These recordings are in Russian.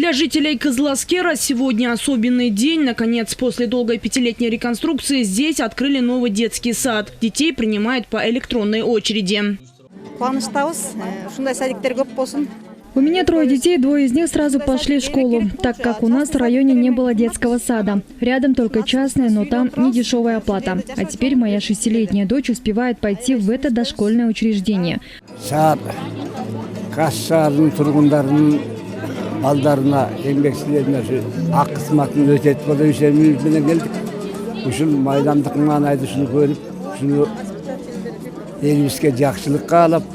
Для жителей Кызыласкера сегодня особенный день. Наконец, после долгой 5-летней реконструкции здесь открыли новый детский сад. Детей принимают по электронной очереди. У меня 3 детей, 2 из них сразу пошли в школу, так как у нас в районе не было детского сада. Рядом только частная, но там не дешевая оплата. А теперь моя 6-летняя дочь успевает пойти в это дошкольное учреждение. Балдарына, еңбекшілеріне ақ қысматын өтетіп болу үшін менен келдік. Ушул майдандықынан айды шуну көріп, шуну елімізге жақшылыққа алып,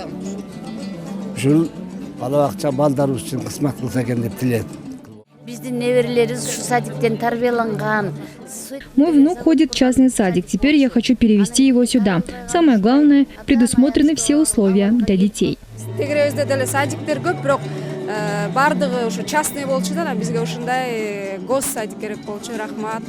ушул балабақша балдар үшін қысмат қылса екен деп тіледім. Биздин неберелерибиз ушу садиктен тарбияланган. Мой внук ходит в частный садик. Теперь я хочу перевести его сюда. Самое главное, предусмотрены все условия для детей. Бардығы ушу частный болчу да, бизге ушундай гос садик керек болчу, рахмат.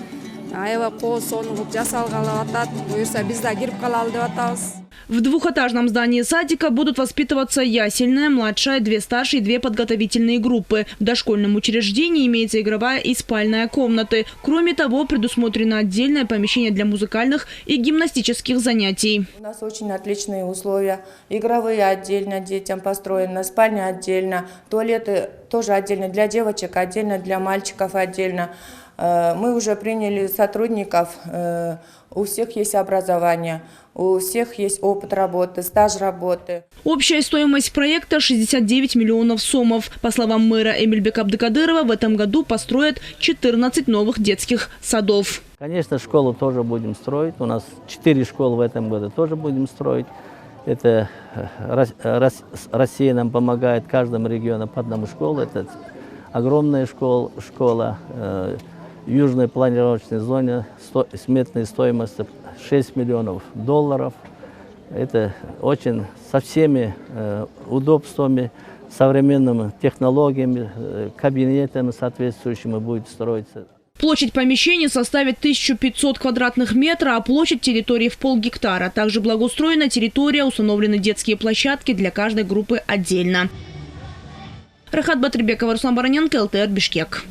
Аябай коосон кылып жасалгалы атат. Буюрса биз да кирип калалы деп атабыз. В двухэтажном здании садика будут воспитываться ясельная, младшая, 2 старшие и 2 подготовительные группы. В дошкольном учреждении имеется игровая и спальная комнаты. Кроме того, предусмотрено отдельное помещение для музыкальных и гимнастических занятий. У нас очень отличные условия. Игровые отдельно детям построены, спальня отдельно, туалеты тоже отдельно для девочек, отдельно для мальчиков отдельно. Мы уже приняли сотрудников, у всех есть образование, у всех есть опыт работы, стаж работы. Общая стоимость проекта – 69 миллионов сомов. По словам мэра Эмильбека Абдыкадырова, в этом году построят 14 новых детских садов. Конечно, школу тоже будем строить. У нас 4 школы в этом году тоже будем строить. Это Россия нам помогает, каждому региону по 1 школе. Это огромная школа в южной планировочной зоне, сметной стоимостью $6 миллионов. Это очень со всеми удобствами, современными технологиями, кабинетами соответствующими будет строиться. Площадь помещения составит 1500 квадратных метров, а площадь территории в полгектара. Также благоустроена территория, установлены детские площадки для каждой группы отдельно. Рахат Батырбекова, Руслан Бараненко, ЛТР, Бишкек.